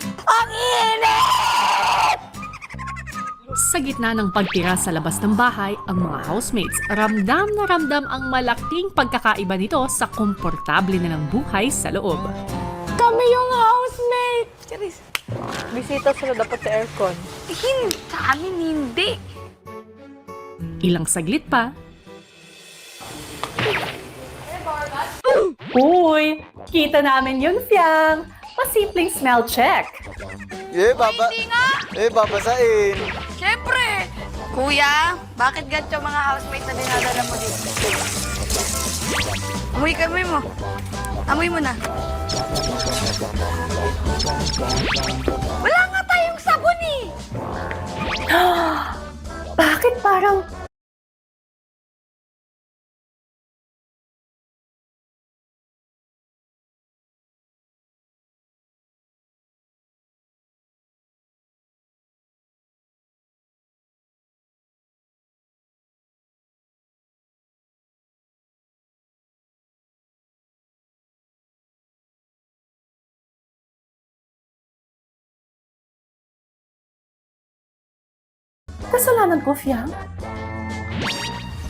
Ang init! Sa gitna ng pagtira sa labas ng bahay, ang mga housemates ramdam na ramdam ang malaking pagkakaiba nito sa komportable na ng buhay sa loob. Kami yung housemate! Charis, bisita sila dapat sa aircon. Hindi, sa amin hindi. Ilang saglit pa, Uy! Kita namin yun, Fiang! Pasimpleng smell check. Babasain. Siyempre! Kuya, bakit ganito mga housemate na dinadala mo dito? Amoy ka, amoy mo. Amoy mo na. Wala nga tayong sabon eh! Bakit parang... Kasalanan ko, Fiang?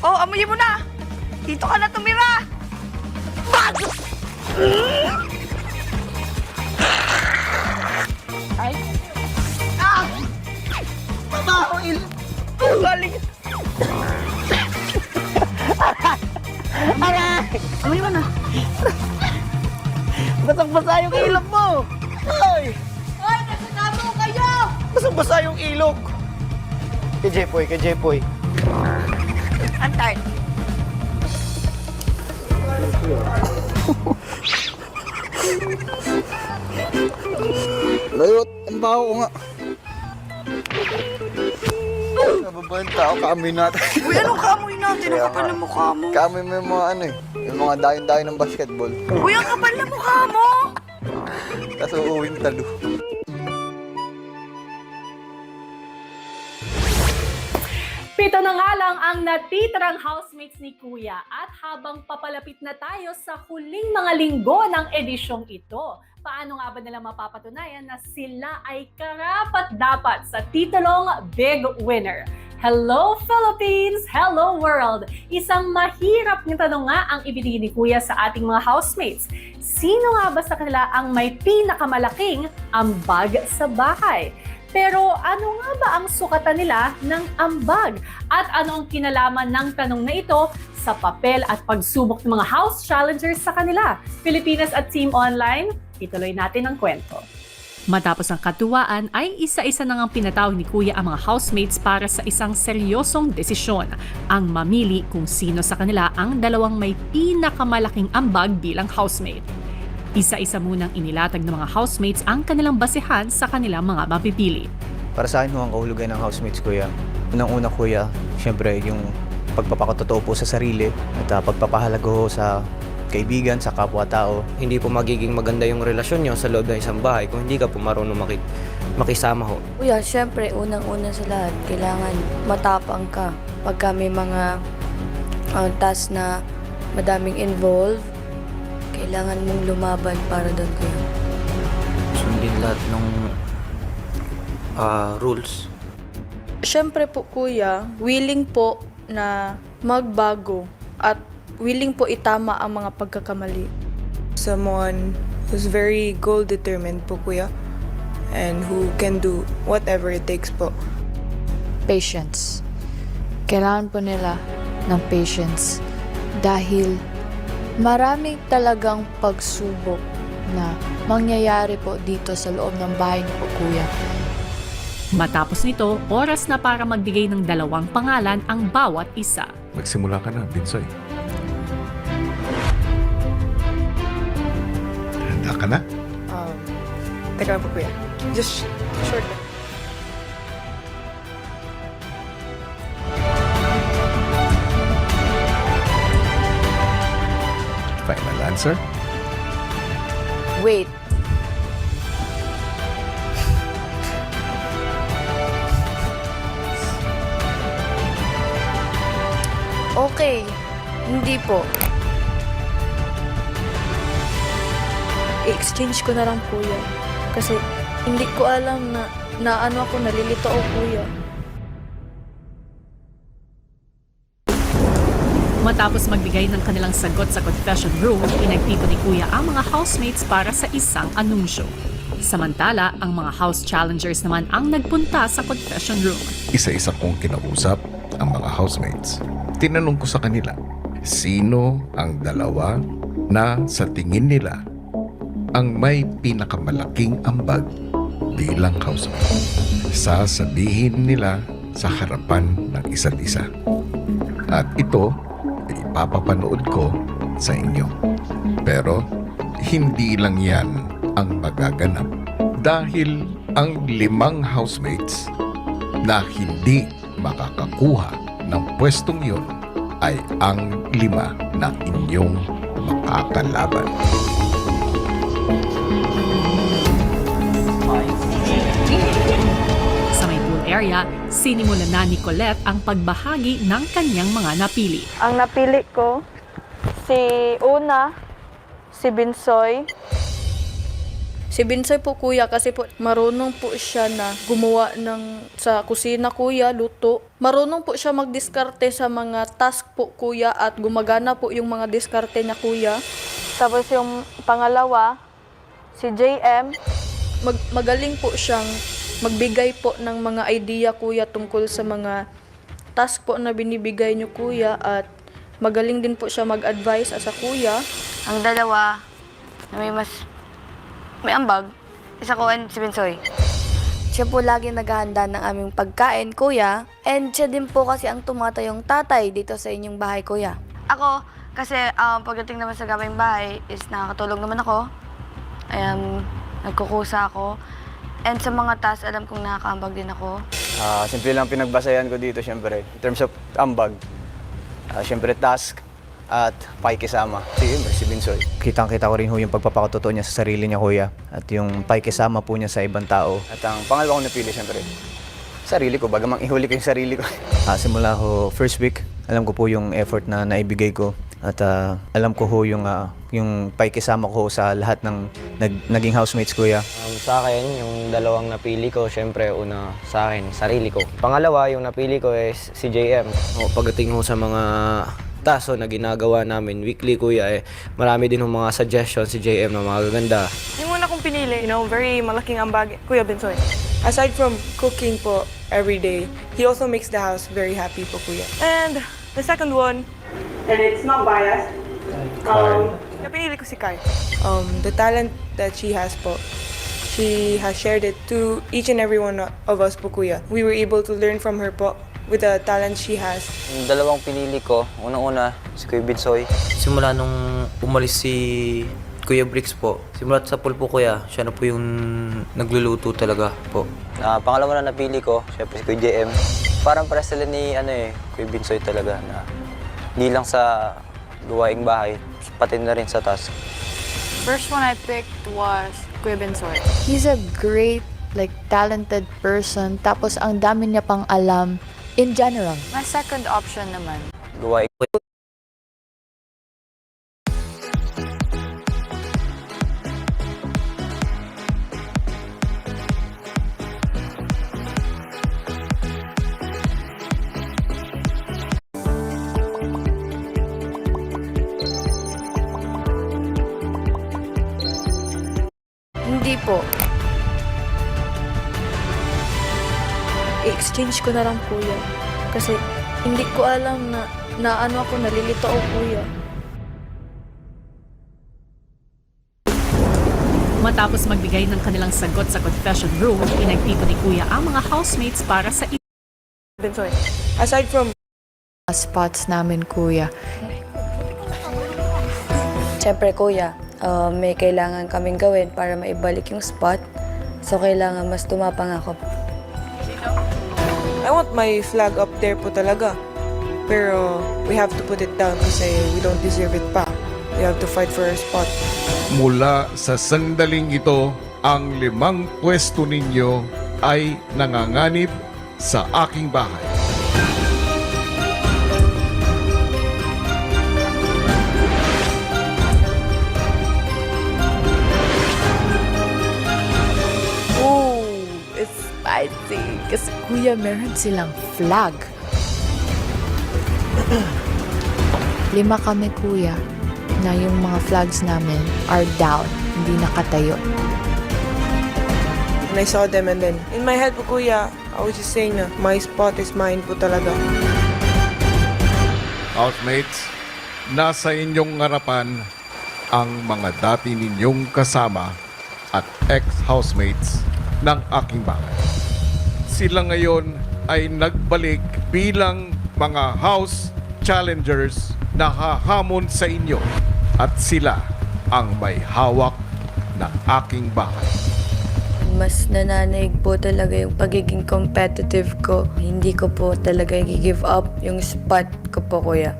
Oh, amoy mo na! Dito ka na tumira! Bago! Ay! Ah! Mabaho Galing! Aray! Amoy mo na! Basang-basa yung ilog mo! Ay! Hoy, nagsasama kayo! Basang-basa yung ilog! Kay Jepoy. Antay. Layot, ang baho ko nga. Nababahan tao, kaamoy natin. Uy, anong kamoy natin? Ang kapal na mukha mo. Kaamoy mo yung mga ano eh, yung mga dayon-dayon ng basketball. Uy, ang kapal na mukha mo! Tapos uuwing talo. Pito na nga lang ang natitirang housemates ni Kuya at habang papalapit na tayo sa huling mga linggo ng edisyong ito, paano nga ba nila mapapatunayan na sila ay karapat-dapat sa titulong Big Winner? Hello Philippines! Hello world! Isang mahirap na tanong nga ang ibinigay ni Kuya sa ating mga housemates. Sino nga ba sa kanila ang may pinakamalaking ambag sa bahay? Pero ano nga ba ang sukatan nila ng ambag? At ano ang kinalaman ng tanong na ito sa papel at pagsubok ng mga house challengers sa kanila? Pilipinas at Team Online, ituloy natin ang kwento. Matapos ang katuwaan ay isa-isa na ngang pinatawag ni Kuya ang mga housemates para sa isang seryosong desisyon, ang mamili kung sino sa kanila ang dalawang may pinakamalaking ambag bilang housemate. Isa-isa munang inilatag ng mga housemates ang kanilang basehan sa kanilang mga mapipili. Para sa akin ho, ang kahulugan ng housemates, kuya. Unang-una, kuya, syempre yung pagpapakatotoo po sa sarili at pagpapahalaga ho sa kaibigan, sa kapwa-tao. Hindi po magiging maganda yung relasyon nyo sa loob ng isang bahay kung hindi ka po marunong makisama ho. Kuya, syempre, unang-una sa lahat, kailangan matapang ka. Pagka may mga task na madaming involved, kailangan mong lumaban para doon, kuya. Sundin lahat ng rules. Siyempre po kuya, willing po na magbago at willing po itama ang mga pagkakamali. Someone who's very goal-determined po, kuya, and who can do whatever it takes po. Patience. Kailangan po nila ng patience dahil maraming talagang pagsubok na mangyayari po dito sa loob ng bahay ni po, kuya. Matapos nito, oras na para magbigay ng dalawang pangalan ang bawat isa. Magsimula ka na, Binsoy. Handa ka na? Teka lang po, kuya. Just short. Final answer? Wait. Okay, hindi po. I-exchange ko na lang kuya. Kasi Hindi ko alam na ano ako, nalilito ako, kuya. Matapos magbigay ng kanilang sagot sa confession room, pinagtipon ni Kuya ang mga housemates para sa isang anunsyo. Samantala, ang mga house challengers naman ang nagpunta sa confession room. Isa-isa kong kinausap ang mga housemates. Tinanong ko sa kanila, sino ang dalawa na sa tingin nila ang may pinakamalaking ambag bilang housemate? Sasabihin nila sa harapan ng isa't isa. At ito, ipapapanood ko sa inyo. Pero, hindi lang yan ang magaganap. Dahil ang 5 housemates na hindi makakakuha ng pwestong yun ay ang 5 na inyong makakalaban. Sa may pool area, sinimulan na ni Colette ang pagbahagi ng kanyang mga napili. Ang napili ko, si Una, si Binsoy. Si Binsoy po, kuya, kasi po marunong po siya na gumawa sa kusina, kuya, luto. Marunong po siya magdiskarte sa mga task po, kuya, at gumagana po yung mga diskarte niya, kuya. Tapos yung pangalawa, si JM, magaling po siyang magbigay po ng mga idea, kuya, tungkol sa mga task po na binibigay niyo, kuya, at magaling din po siya mag-advise as a kuya. Ang dalawa, na may ambag, isa ko and si Binsoy. Siya po lagi naghahanda ng aming pagkain, kuya. And siya din po kasi ang tumatayong tatay dito sa inyong bahay, kuya. Ako, kasi pagdating naman sa gabing bahay is nakakatulong naman ako. Nagkukusa ako. And sa mga task, alam kong nakakaambag din ako. Simple lang pinagbasayan ko dito, syempre. In terms of ambag, syempre task at pakikisama. Si Binsoy. Kitang-kita ko rin ho yung pagpapakatotoo niya sa sarili niya, kuya. At yung pakikisama po niya sa ibang tao. At ang pangalawa kong napili, syempre, sarili ko. Bagamang ihuli ko yung sarili ko. Simula ho, first week, alam ko po yung effort na naibigay ko. At alam ko ho yung pakikisama ko sa lahat ng naging housemates, kuya. Sa akin, yung dalawang napili ko, syempre, una sa akin, sarili ko. Pangalawa, yung napili ko is si JM. Pagdating ho sa mga taso na ginagawa namin weekly, kuya, marami din mga suggestions si JM na mga gaganda. Yung una kong pinili, very malaking ambag, Kuya Binsoy. Aside from cooking po every day, he also makes the house very happy po, Kuya. And the second one, and it's not biased, pinili ko si Kai. The talent that she has po, she has shared it to each and every one of us po, Kuya. We were able to learn from her po with the talent she has. Yung dalawang pinili ko, unang-una, si Kuya Binsoy. Simula nung umalis si Kuya Bricks po, simula sa pool po, kuya, siya na po yung nagluluto talaga po. Pangalawa na napili ko, syempre si Kuya JM. Parang para sila ni Kuya Binsoy talaga na hindi lang sa gawaing bahay, pati na rin sa task. First one I picked was Kuya Binsoy. He's a great, talented person. Tapos ang dami niya pang alam in general. My second option naman. Gawaing Hindi po. I-exchange ko na lang, kuya. Kasi hindi ko alam na ano ako, nalilito ako, kuya. Matapos magbigay ng kanilang sagot sa confession room, pinagtipon ni Kuya ang mga housemates para sa Binsoy. Aside from Spots namin, kuya. Siyempre, kuya, may kailangan kaming gawin para maibalik yung spot. So, kailangan mas tumapang ako. I want my flag up there po talaga. Pero we have to put it down kasi we don't deserve it pa. We have to fight for our spot. Mula sa sandaling ito, ang 5 pwesto ninyo ay nanganganib sa aking bahay. Kasi kuya, meron silang flag. 5 kami kuya na yung mga flags namin are down, hindi nakatayo. And I saw them and then in my head po kuya, I was just saying na my spot is mine po talaga. Housemates, nasa inyong harapan ang mga dati ninyong kasama at ex-housemates ng aking bahay. Sila ngayon ay nagbalik bilang mga house challengers na hahamon sa inyo at sila ang may hawak ng aking bahay. Mas nananaig po talaga yung pagiging competitive ko. Hindi ko po talaga i-give up yung spot ko po, kuya.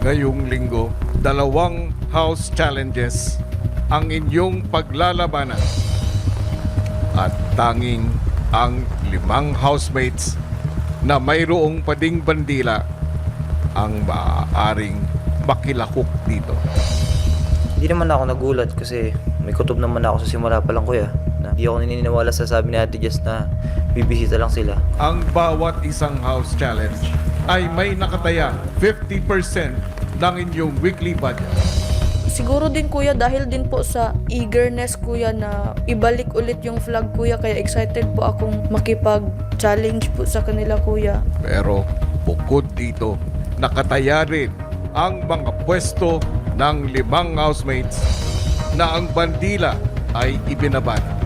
Ngayong linggo, 2 house challenges ang inyong paglalabanan. At tanging ang 5 housemates na mayroong pading bandila ang maaaring makilahok dito. Hindi naman ako nagulat kasi may kutob naman ako sa simula pa lang kuya. Na hindi ako naniniwala sa sabi ni Ate Jess na bibisita lang sila. Ang bawat isang house challenge ay may nakataya 50% ng inyong weekly budget. Siguro din kuya dahil din po sa eagerness kuya na ibalik ulit yung flag kuya, kaya excited po akong makipag-challenge po sa kanila kuya. Pero bukod dito, nakataya rin ang mga pwesto ng 5 housemates na ang bandila ay ibinabana.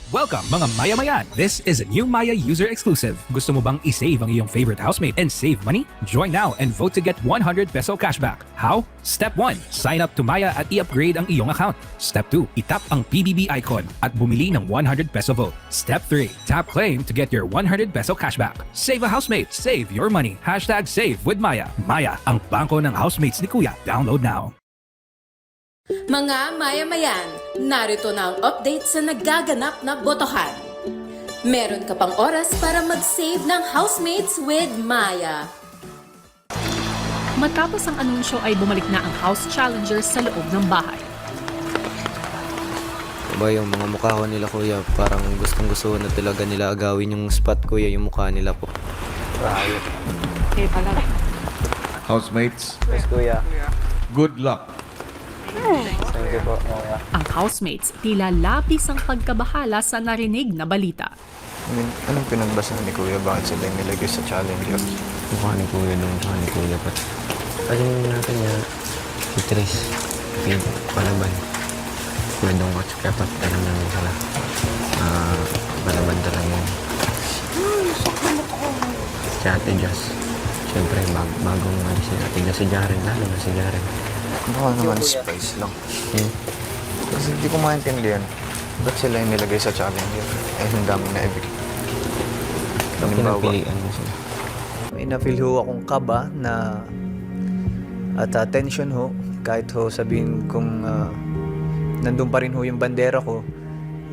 Welcome mga Maya-Mayan! This is a new Maya user exclusive. Gusto mo bang i-save ang iyong favorite housemate and save money? Join now and vote to get 100 peso cashback. How? Step 1. Sign up to Maya at i-upgrade ang iyong account. Step 2. Itap ang PBB icon at bumili ng 100 peso vote. Step 3. Tap claim to get your 100 peso cashback. Save a housemate. Save your money. #save with Maya. Maya, ang bangko ng housemates ni Kuya. Download now. Mga Maya-Mayan, narito na ang update sa nagaganap na botohan. Meron ka pang oras para mag-save ng housemates with Maya. Matapos ang anunsyo ay bumalik na ang house challengers sa loob ng bahay. Diba yung mga mukha ko nila kuya, parang gustong-gusto na talaga nila agawin yung spot kuya, yung mukha nila po. Housemates, Yes, Kuya. good luck. Thank you po, Kuya. Ang housemates tila labis ang pagkabahala sa narinig na balita. Anong pinagbasahan ni Kuya? Bakit sila yung nilagay sa challenger? Mukha ni kuya nung mukha ni kuya pa. Ayun natin niya, si Tris, Pin, Palaban. Kwendong watch kaya pat alam namin sila. Palaban talaga yun. Si Ate Jess. Siyempre, bagong si Ate Jess, si Jaren, lalo na si Jaren. Baka naman spice lang. Kasi hindi ko maintindihan. Ba't sila yung nilagay sa challenger? Eh, ang dami na ibig. Pinagpilian mo sila. May na-feel ho akong kaba na at tension ho. Kahit ho sabihin kung nandun pa rin ho yung bandera ko,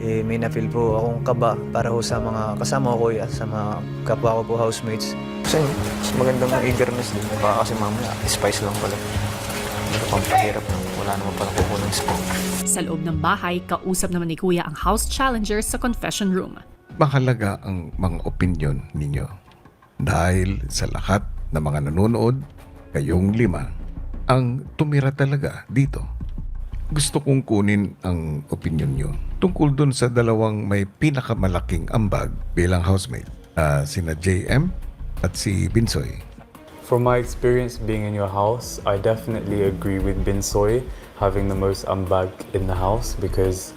eh, may na-feel po akong kaba para ho sa mga kasama ko kuya, sa mga kapwa ko po housemates. Kasi mas magandang eagerness din. Baka kasi mamaya, spice lang pala. Hindi pang pahirap na. Wala naman pala kukulang spot. Sa loob ng bahay, kausap naman ni Kuya ang house challengers sa confession room. Mahalaga ang mga opinyon ninyo. Dahil sa lahat ng mga nanonood, kayong 5 ang tumira talaga dito. Gusto kong kunin ang opinyon nyo tungkol dun sa 2 may pinakamalaking ambag bilang housemate. Sina JM at si Binsoy. From my experience being in your house, I definitely agree with Binsoy having the most ambag in the house, because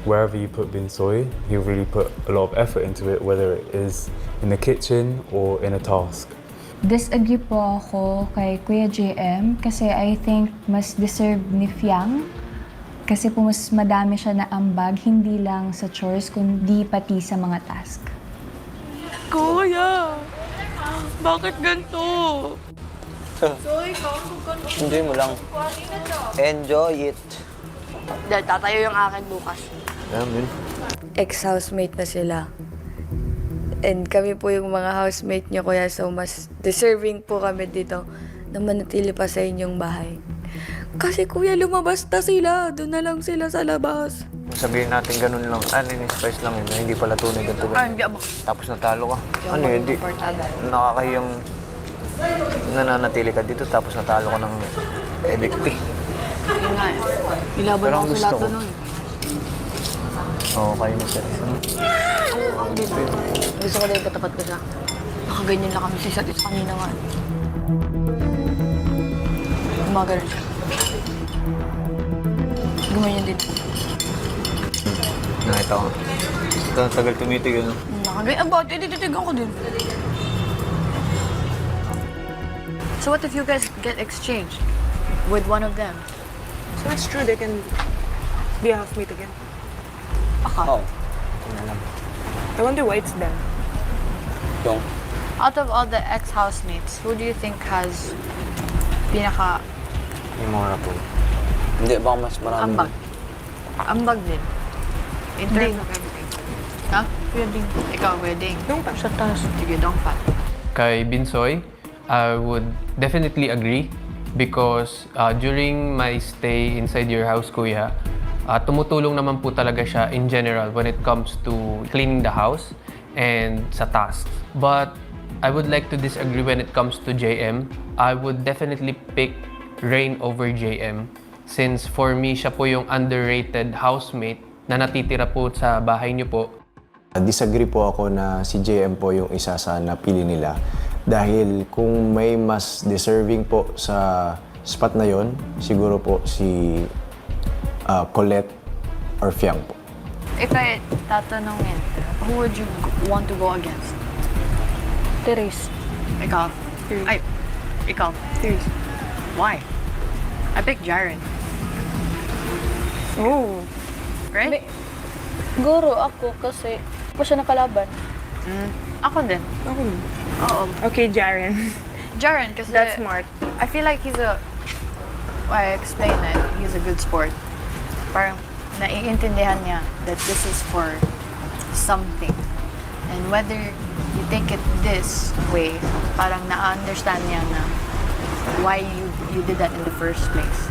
wherever you put Binsoy, he really put a lot of effort into it, whether it is in the kitchen or in a task. Disagree po ako kay Kuya JM kasi I think mas deserve ni Fiang kasi po mas madami siya na ambag, hindi lang sa chores kundi pati sa mga task. Kuya! Bakit ganito? Enjoy mo lang. Enjoy it. Dahil tatayo yung akin bukas. Amin. Ex-housemate na sila. And kami po yung mga housemate niyo, kuya, so mas deserving po kami dito na manatili pa sa inyong bahay. Kasi kuya, lumabas na sila. Doon na lang sila sa labas. Sabihin natin ganun lang. Spice lang yun. Na hindi pala tunay ganito. Hindi ako. Tapos natalo ka. Hindi. Nakakayang nananatili ka dito tapos natalo ka ng evictee. Yun nga eh. Ilaban Pero ako ang sa gusto lahat ko. nun. Oo, kayo na sir. Gusto ko din katapat ko siya. Nakaganyan lang kami sa isa't isa kanina nga. Gumagano'n siya. Gumanyan din. Nakita ko. Tagal tumitig yun. Nakaganyan. Bakit? Titigan ko din. So what if you guys get exchanged with one of them? So it's true they can be a housemate again. Baka. I wonder why it's them. Yung Out of all the ex-housemates, who do you think has pinaka yung mga po. Hindi, baka mas marami. ambag? Ambag din. In terms of everything. Ha? Wedding. Ikaw, wedding. Dongpat. Sa taas. Sige, dongpat. Kay Binsoy, I would definitely agree because during my stay inside your house, Kuya, tumutulong naman po talaga siya in general when it comes to cleaning the house and sa tasks. But I would like to disagree when it comes to JM. I would definitely pick Rain over JM since for me, siya po yung underrated housemate na natitira po sa bahay niyo po. Disagree po ako na si JM po yung isa sa napili nila. Dahil kung may mas deserving po sa spot na yon, siguro po si Colette or Fiang po. If I tatanungin, who would you want to go against? Therese. Ikaw. Ay, ikaw. Therese. Why? I picked Jaren. Oh. Right? Siguro ako kasi pa siya nakalaban. Ako din. Ako. Oo. Okay, Jaren. Jaren, kasi That's smart. I feel like he's a, I explain it, he's a good sport. Parang naiintindihan niya that this is for something. And whether you take it this way, parang na-understand niya na why you did that in the first place.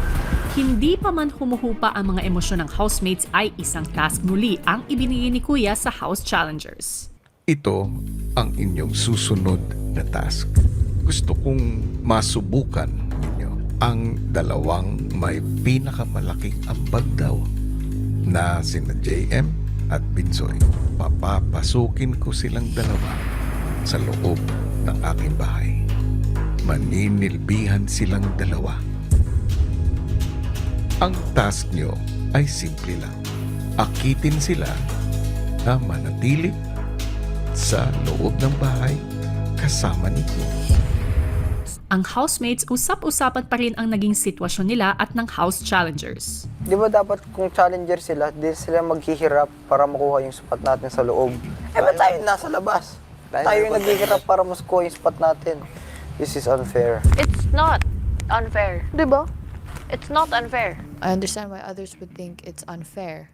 Hindi pa man humuhupa ang mga emosyon ng housemates ay isang task muli ang ibinigay ni Kuya sa House Challengers. Ito ang inyong susunod na task. Gusto kong masubukan ninyo ang dalawang may pinakamalaking ambag daw na sina JM at Binsoy. Papapasukin ko silang dalawa sa loob ng aking bahay. Maninilbihan silang dalawa. Ang task nyo ay simple lang. Akitin sila na manatili sa loob ng bahay kasama ninyo. Ang housemates, usap-usapan pa rin ang naging sitwasyon nila at ng House Challengers. Di ba dapat kung challenger sila, di sila maghihirap para makuha yung spot natin sa loob? Eh, ba't tayo nasa labas? Tayo yung naghihirap para makuha yung spot natin. This is unfair. It's not unfair. Diba? It's not unfair. I understand why others would think it's unfair.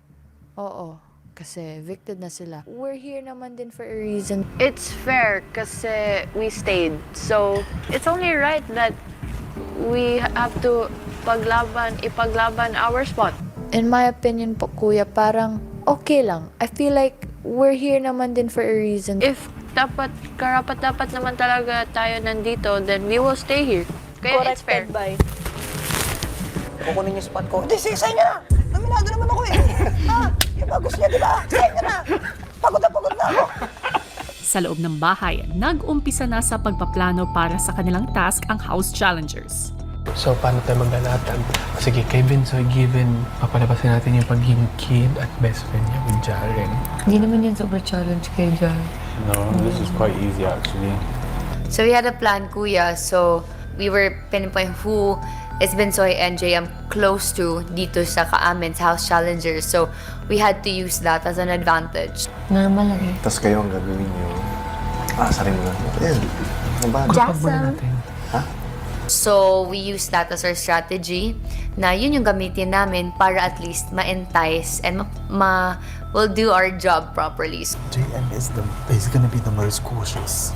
Oo, kasi evicted na sila. We're here naman din for a reason. It's fair kasi we stayed. So, it's only right that we have to ipaglaban our spot. In my opinion po, Kuya, parang okay lang. I feel like we're here naman din for a reason. If karapat-dapat naman talaga tayo nandito, then we will stay here. Kaya it's fair. By. Kukunin yung spot ko. Hindi, sige, sa inyo na! Naminado naman ako eh! Ha? Yung bagos niya, di ba? Sa inyo na! Pagod na ako! Sa loob ng bahay, nag-umpisa na sa pagpaplano para sa kanilang task ang House Challengers. So, paano tayo maglalatag? Sige, kay Binsoy, given papalabasin natin yung pagiging kid at best friend niya with Jaren. Hindi naman yan super challenge kay Jan. No, this is quite easy actually. So we had a plan, Kuya. So we were pinpoint who is Binsoy and JM close to dito sa Kaamin's House Challengers. So we had to use that as an advantage. Normal lang eh. Tapos kayo ang gagawin nyo. Aasarin mo lang. Ayun. Jasam. So we used that as our strategy na yun yung gamitin namin para at least ma-entice and we'll do our job properly. JM is gonna be the most cautious.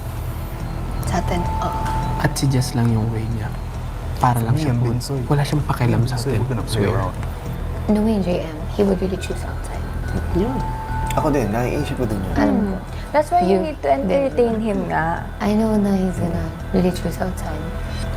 Sa atin, At si Jess lang yung way niya. para lang siyang bunso. Wala siyang pakialam sa atin. Swear. No way, JM. He would really choose outside. Yeah. Ako din, naiisip ko din yun. Alam mo, That's why you need to entertain him nga. I know na he's gonna really choose outside.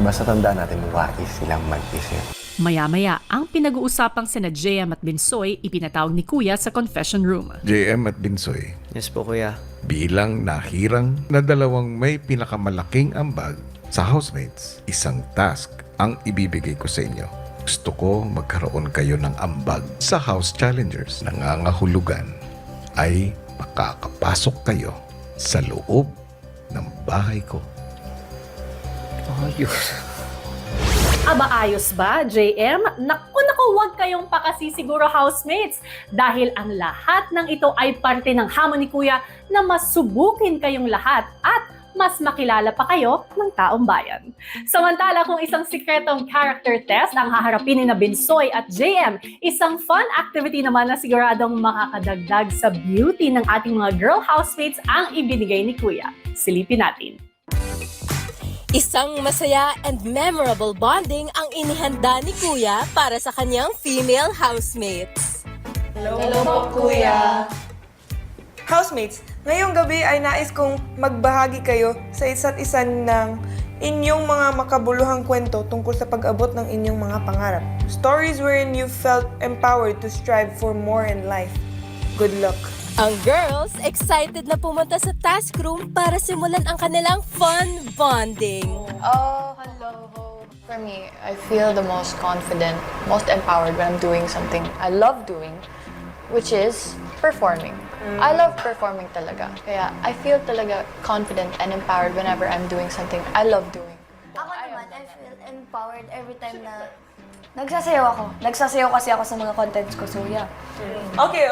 Basta tandaan natin, wais silang mag-isip. Maya-maya, ang pinag-uusapang sina JM at Binsoy ipinatawag ni Kuya sa confession room. JM at Binsoy, Yes po, kuya. bilang nahirang na dalawang may pinakamalaking ambag sa housemates, isang task ang ibibigay ko sa inyo. Gusto ko magkaroon kayo ng ambag sa House Challengers. Nangangahulugan ay makakapasok kayo sa loob ng bahay ko. Aba, ayos ba, JM? Naku, huwag kayong pakasisiguro, housemates. Dahil ang lahat ng ito ay parte ng hamon ni Kuya na masubukin kayong lahat at mas makilala pa kayo ng taong bayan. Samantala, kung isang sikretong character test ang haharapin ni na Binsoy at JM, isang fun activity naman na siguradong makakadagdag sa beauty ng ating mga girl housemates ang ibinigay ni Kuya. Silipin natin. Isang masaya and memorable bonding ang inihanda ni Kuya para sa kanyang female housemates. Hello po, Kuya. Housemates, ngayong gabi ay nais kong magbahagi kayo sa isa't isa ng inyong mga makabuluhang kwento tungkol sa pag-abot ng inyong mga pangarap. Stories wherein you felt empowered to strive for more in life. Good luck. Ang girls excited na pumunta sa task room para simulan ang kanilang fun bonding. Oh, hello. For me, I feel the most confident, most empowered when I'm doing something I love doing, which is performing. I love performing talaga. Kaya I feel talaga confident and empowered whenever I'm doing something I love doing. Ako naman, I feel empowered every time na nagsasayaw ako. Nagsasayaw kasi ako sa mga contents ko, so yeah. Okay.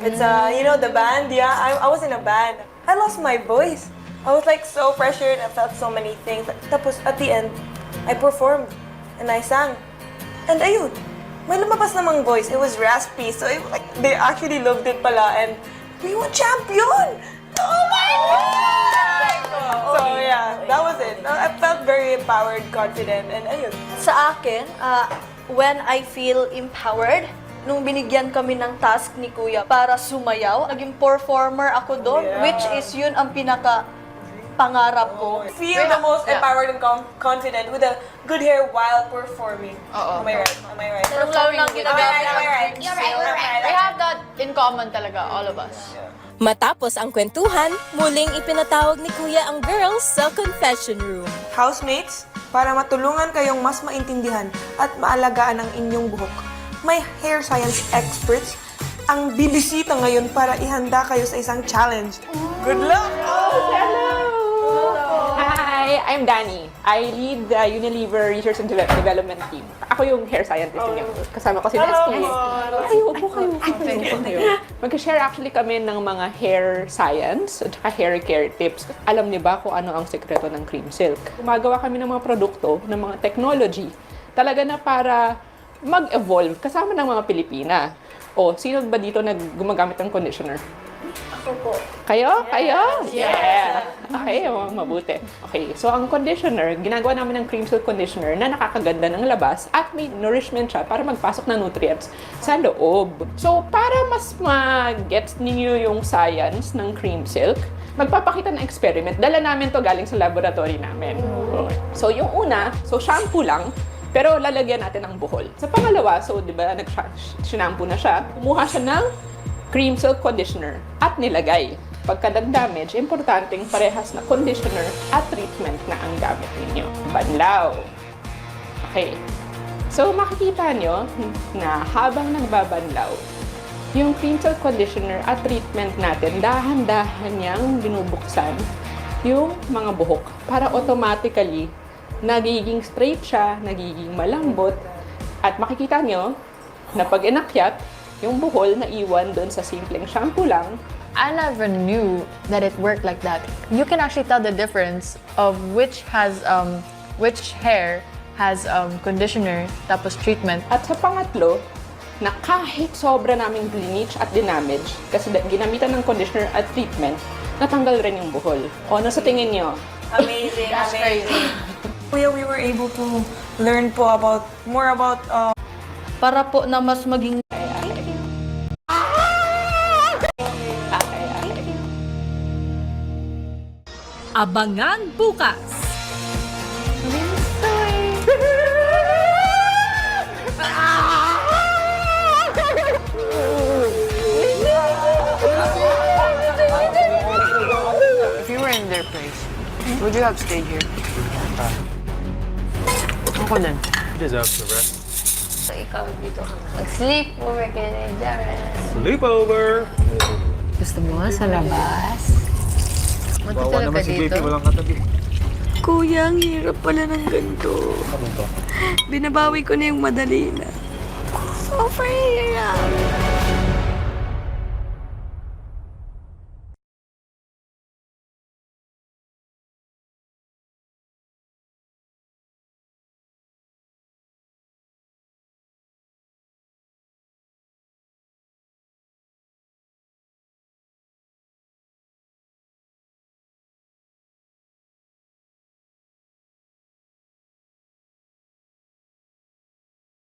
It's, you know, the band, yeah, I was in a band. I lost my voice. I was like so pressured, I felt so many things. Tapos at the end, I performed and I sang. And ayun, may lumabas namang voice. It was raspy, so like, they actually loved it pala and we were champion! Oh my God! So yeah, that was it. I felt very empowered, confident, and ayun. Sa akin, when I feel empowered, nung binigyan kami ng task ni Kuya para sumayaw, naging performer ako doon, which is yun ang pangarap ko. Feel the most empowered and confident with a good hair while performing. Am I right? Lalo lang ginagawa. Am I right? You're right. We have that in common talaga, all of us. Matapos ang kwentuhan, muling ipinatawag ni Kuya ang girls sa confession room. Housemates, para matulungan kayong mas maintindihan at maalagaan ang inyong buhok, may hair science experts ang bibisita ngayon para ihanda kayo sa isang challenge. Good luck! Hi, I'm Danny. I lead the Unilever Research and Development Team. Ako yung hair scientist niyo. Kasama ko si Nesty. Ay, upo kayo. Mag-share actually kami ng mga hair science at saka hair care tips. Alam niyo ba kung ano ang sekreto ng cream silk? Gumagawa kami ng mga produkto, ng mga technology. Talaga na para mag-evolve kasama ng mga Pilipina. O, sino ba dito na gumagamit ng conditioner? Ako po. Kayo? Yeah! Okay, mabuti. Okay, so ang conditioner, ginagawa namin ng cream silk conditioner na nakakaganda ng labas at may nourishment siya para magpasok na nutrients sa loob. So, para mas ma-gets ninyo yung science ng cream silk, magpapakita ng experiment. Dala namin to galing sa laboratory namin. So, yung una, shampoo lang, pero lalagyan natin ng buhol. Sa pangalawa, di ba, nag-shampoo na siya, kumuha siya ng cream silk conditioner at nilagay. Pagka nag-damage, importanteng parehas na conditioner at treatment na ang gamit ninyo. Banlaw. Okay. So, makikita nyo na habang nagbabanlaw, yung cream silk conditioner at treatment natin, dahan-dahan niyang binubuksan yung mga buhok para automatically nagiging straight siya, nagiging malambot, at makikita nyo na pag inakyat, yung buhol na iwan doon sa simpleng shampoo lang. I never knew that it worked like that. You can actually tell the difference of which hair has conditioner tapos treatment. At sa pangatlo, na kahit sobra naming bleach at dinamage, kasi ginamitan ng conditioner at treatment, natanggal rin yung buhol. O, ano sa tingin nyo? Amazing, That's amazing. crazy. Kuya, we were able to learn po more about Para po na mas maging Abangan bukas! If you were in their place, would you have stayed here? Ako din. Deserve the rest. So, ikaw dito ka mag-sleep over ka na Darren. Sleepover! Gusto mo sa labas? Matutulog ka dito? walang katabi. Kuya, ang hirap pala ng ganito. Binabawi ko na yung madali na. Sobrang hirap.